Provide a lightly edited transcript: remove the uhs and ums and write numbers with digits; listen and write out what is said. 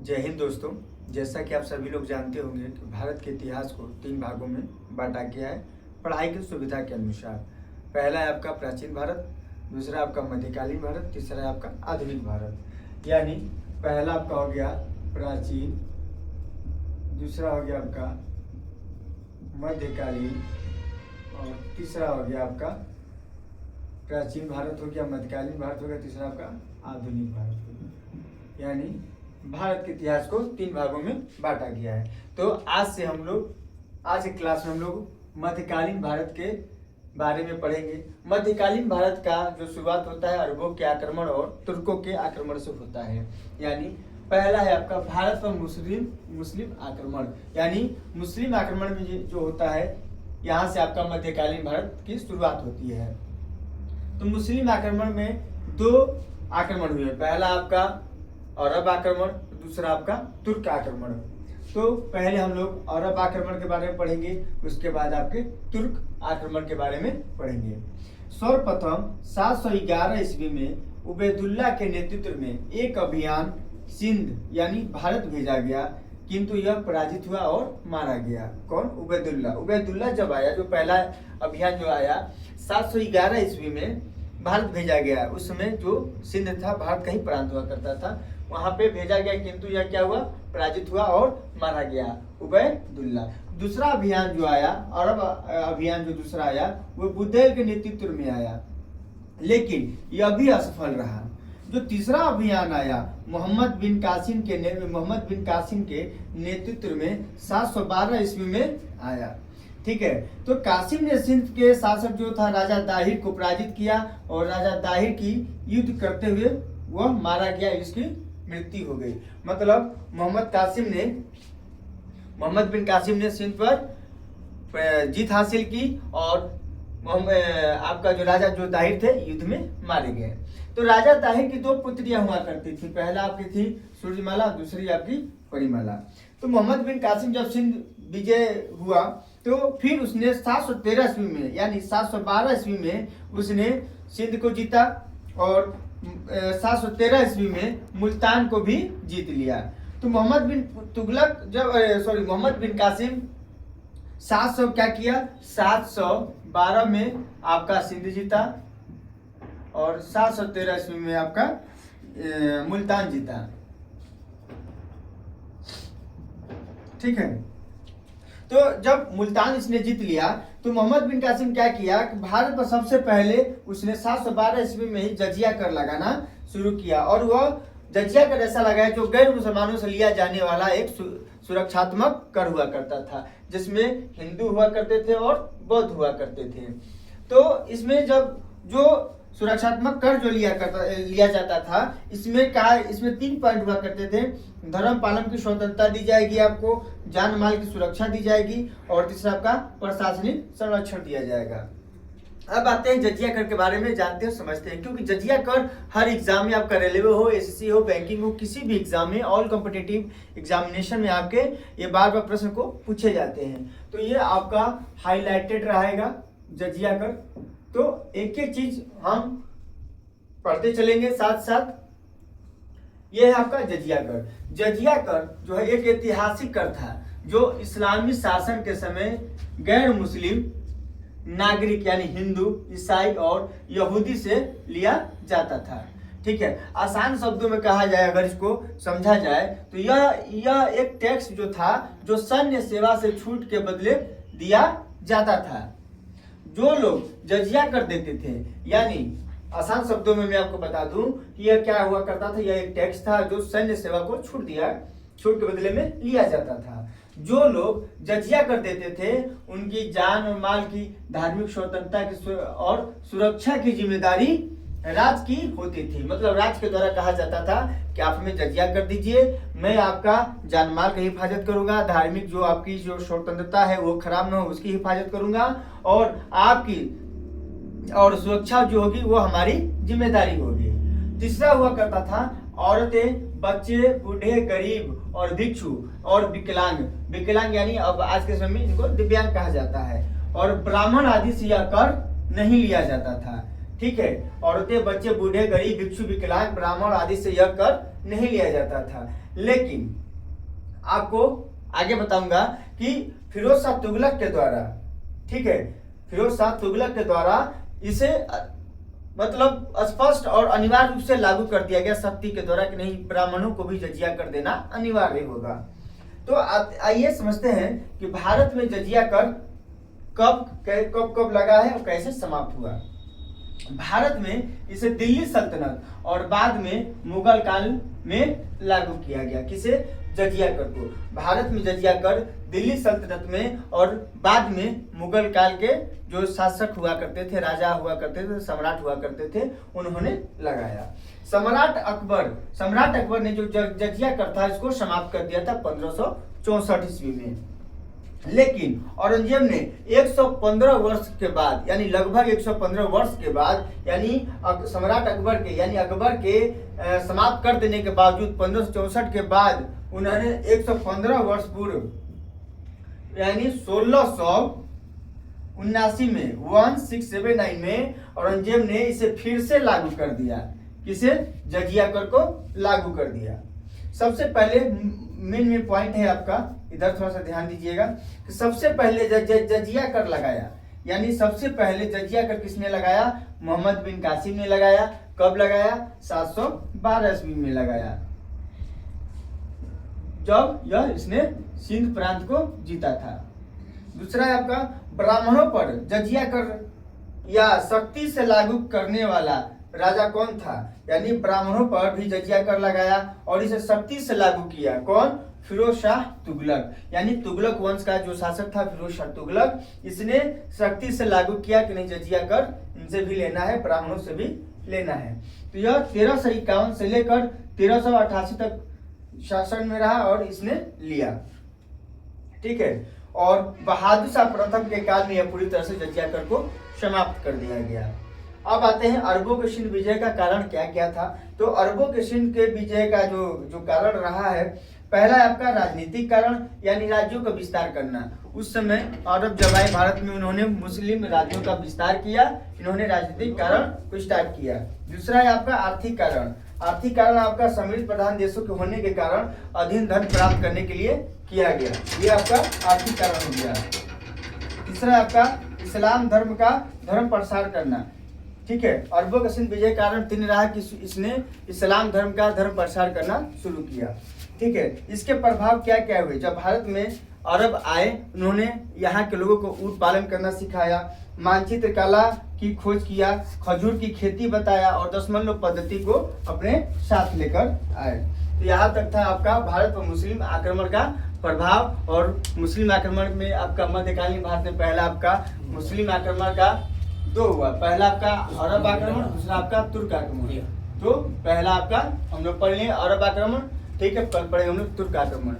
जय हिंद दोस्तों। जैसा कि आप सभी लोग जानते होंगे कि भारत के इतिहास को 3 भागों में बांटा गया है पढ़ाई की सुविधा के अनुसार। पहला है आपका प्राचीन भारत, दूसरा आपका मध्यकालीन भारत, तीसरा है आपका आधुनिक भारत। यानी पहला आपका हो गया प्राचीन, दूसरा हो गया आपका मध्यकालीन और तीसरा हो गया आपका प्राचीन भारत हो गया, मध्यकालीन भारत हो गया, तीसरा आपका आधुनिक भारत हो गया। यानी भारत के इतिहास को 3 भागों में बांटा गया है। तो आज की क्लास में हम लोग मध्यकालीन भारत के बारे में पढ़ेंगे। मध्यकालीन भारत का जो शुरुआत होता है अरबों के आक्रमण और तुर्कों के आक्रमण से होता है। यानी पहला है आपका भारत पर मुस्लिम आक्रमण, यानी मुस्लिम आक्रमण में जो होता है यहाँ से आपका मध्यकालीन भारत की शुरुआत होती है। तो मुस्लिम आक्रमण में 2 आक्रमण हुए, पहला आपका अरब आक्रमण, दूसरा आपका तुर्क आक्रमण। तो पहले हम लोग अरब आक्रमण के बारे में पढ़ेंगे, उसके बाद आपके तुर्क आक्रमण के बारे में पढ़ेंगे। सर्वप्रथम 711 ईस्वी में उबैदुल्ला के नेतृत्व में एक अभियान सिंध यानी भारत भेजा गया, किंतु यह पराजित हुआ और मारा गया। कौन? उबैदुल्ला जब आया, जो पहला अभियान जो आया 711 ईस्वी में भारत भेजा गया। उस समय जो सिंध था, भारत का ही प्रांत हुआ करता था, वहां पे भेजा गया, किंतु यह क्या हुआ? पराजित हुआ और मारा गया उबैदुल्ला। दूसरा अभियान जो आया, अरब अभियान जो दूसरा आया, वो बुद्धेल के नेतृत्व में आया, लेकिन यह भी असफल रहा। जो तीसरा अभियान आया मोहम्मद बिन कासिम के नेतृत्व में 712 ईस्वी में आया। ठीक है। तो कासिम ने सिंध के शासक जो था राजा दाहिर को पराजित किया और राजा दाहिर की युद्ध करते हुए वह मारा गया, इसकी मृत्यु हो गई। मतलब मोहम्मद बिन कासिम ने सिंध पर जीत हासिल की और आपका जो राजा जो दाहिर थे युद्ध में मारे गए। तो राजा दाहिर की 2 पुत्रियां हुआ करती थी, पहला आपकी थी सूर्यमाला, दूसरी आपकी परिमाला। तो मोहम्मद बिन कासिम जब सिंध विजय हुआ तो फिर उसने 713 ईस्वी में यानी 712 ईस्वी में उसने सिंध को जीता और 713 ईस्वी में मुल्तान को भी जीत लिया। तो मोहम्मद बिन कासिम 712 में आपका सिंध जीता और 713 ईस्वी में आपका मुल्तान जीता। ठीक है। तो जब मुल्तान इसने जीत लिया तो मोहम्मद बिन कासिम क्या किया कि भारत पर सबसे पहले उसने 712 ईस्वी में ही जजिया कर लगाना शुरू किया, और वह जजिया कर ऐसा लगाया जो गैर मुसलमानों से लिया जाने वाला एक सुरक्षात्मक कर हुआ करता था, जिसमें हिंदू हुआ करते थे और बौद्ध हुआ करते थे। तो इसमें जब जो सुरक्षात्मक कर जो लिया जाता था, इसमें 3 पॉइंट हुआ करते थे। धर्म पालन की स्वतंत्रता दी जाएगी, आपको जान माल की सुरक्षा दी जाएगी, और तीसरा आपका प्रशासनिक संरक्षण दिया जाएगा। अब आते हैं जजिया कर के बारे में, जानते हैं समझते हैं, क्योंकि जजिया कर हर एग्जाम में आपका रेलवे हो, एसएससी हो, बैंकिंग हो, किसी भी एग्जाम में, ऑल कॉम्पिटिटिव एग्जामिनेशन में आपके ये बार प्रश्न को पूछे जाते हैं। तो ये आपका हाईलाइटेड रहेगा जजिया कर। तो एक एक चीज हम पढ़ते चलेंगे साथ साथ। यह है आपका जजिया कर। जजिया कर जो है एक ऐतिहासिक कर था जो इस्लामी शासन के समय गैर मुस्लिम नागरिक यानी हिंदू, ईसाई और यहूदी से लिया जाता था। ठीक है। आसान शब्दों में कहा जाए, अगर इसको समझा जाए तो यह एक टैक्स जो था जो सैन्य सेवा से छूट के बदले दिया जाता था। जो लोग जजिया कर देते थे, यानी आसान शब्दों में मैं आपको बता दूं कि यह क्या हुआ करता था, यह एक टैक्स था जो सैन्य सेवा को छूट के बदले में लिया जाता था। जो लोग जजिया कर देते थे उनकी जान और माल की, धार्मिक स्वतंत्रता की और सुरक्षा की जिम्मेदारी राज की होती थी। मतलब राज के द्वारा कहा जाता था कि आप हमें जजिया कर दीजिए, मैं आपका जान माल की हिफाजत करूंगा, धार्मिक जो आपकी जो स्वतंत्रता है वो खराब ना हो उसकी हिफाजत करूंगा, और आपकी और सुरक्षा जो होगी वो हमारी जिम्मेदारी होगी। तीसरा हुआ करता था औरतें, बच्चे, बूढ़े, गरीब और भिक्षु और विकलांग यानी अब आज के समय में इनको दिव्यांग कहा जाता है, और ब्राह्मण आदि से यह कर नहीं लिया जाता था। ठीक है। औरतें, बच्चे, बूढ़े, गरीब, भिक्षु, विकलांग, ब्राह्मण आदि से यह कर नहीं लिया जाता था। लेकिन आपको आगे बताऊंगा कि फिरोज शाह तुगलक के द्वारा, ठीक है, फिरोज शाह तुगलक के द्वारा इसे मतलब स्पष्ट और अनिवार्य रूप से लागू कर दिया गया शक्ति के द्वारा कि नहीं, ब्राह्मणों को भी जजिया कर देना अनिवार्य होगा। तो आइए समझते हैं कि भारत में जजिया कर कब कब कब लगा है और कैसे समाप्त हुआ। भारत में इसे दिल्ली सल्तनत और बाद में मुगल काल में लागू किया गया। किसे? जजिया कर को। भारत में जजिया कर दिल्ली सल्तनत में और बाद में मुगल काल के जो शासक हुआ करते थे, राजा हुआ करते थे, सम्राट हुआ करते थे, उन्होंने लगाया। सम्राट अकबर ने जो जजिया कर था इसको समाप्त कर दिया था 1564 ईस्वी में। लेकिन औरंगजेब ने 115 वर्ष के बाद, यानी लगभग 115 वर्ष के बाद, यानी सम्राट अकबर के, यानी अकबर के समाप्त कर देने के बावजूद 1564 के बाद उन्होंने 115 वर्ष पूर्व यानी 1679 में 1679 में औरंगजेब ने इसे फिर से लागू कर दिया। किसे? जजिया कर को लागू कर दिया। सबसे पहले मेन पॉइंट है आपका, इधर थोड़ा सा ध्यान दीजिएगा कि सबसे पहले जजिया कर लगाया, यानी सबसे पहले जजिया कर किसने लगाया? मोहम्मद बिन कासिम ने लगाया। कब लगाया? 712 ईस्वी में लगाया, जब इसने सिंध प्रांत को जीता था। दूसरा है आपका, ब्राह्मणों पर जजिया कर या सख्ती से लागू करने वाला राजा कौन था? यानी ब्राह्मणों पर भी जजिया कर लगाया और इसे सख्ती से लागू किया। कौन? फिरोज शाह तुगलक, यानी तुगलक वंश का जो शासक था फिरोज शाह तुगलक, इसने सख्ती से लागू किया कि नहीं, जजिया कर इनसे भी लेना है, ब्राह्मणों से भी लेना है। तो यह 1351 से लेकर 1388 तक शासन में रहा और इसने लिया। ठीक है, और बहादुर शाह प्रथम के काल में यह पूरी तरह से जजिया कर को समाप्त कर दिया गया। अब आते हैं अरबों के सिंध विजय का कारण क्या क्या था। तो अरबों के सिंध के विजय का जो कारण रहा है, पहला है आपका राजनीतिक कारण, यानी राज्यों का विस्तार करना। उस समय अरब जब आए भारत में, उन्होंने मुस्लिम राज्यों का विस्तार किया, इन्होंने राजनीतिक कारण को स्टार्ट किया। दूसरा है आपका आर्थिक कारण। आर्थिक कारण आपका समृद्ध प्रधान देशों के होने के कारण अधीन धन प्राप्त करने के लिए किया गया, ये आपका आर्थिक कारण हो गया। तीसरा है आपका इस्लाम धर्म का धर्म प्रसार करना। ठीक है, अरबों का सिंध विजय कारण 3 रहा कि इसने इस्लाम धर्म का धर्म प्रसार करना शुरू किया। ठीक है, इसके प्रभाव क्या क्या हुए? जब भारत में अरब आए, उन्होंने यहाँ के लोगों को ऊँट पालन करना सिखाया, मानचित्र कला की खोज किया, खजूर की खेती बताया और दशमलव पद्धति को अपने साथ लेकर आए। तो यहाँ तक था आपका भारत पर मुस्लिम आक्रमण का प्रभाव। और मुस्लिम आक्रमण में आपका मध्यकालीन भारत में पहला आपका मुस्लिम आक्रमण का 2 हुआ। पहला आपका अरब आक्रमण, दूसरा आपका तुर्क आक्रमण। तो पहला आपका हम लोग पढ़ लिए अरब आक्रमण, ठीक है, पढ़े हम लोग तुर्क आक्रमण।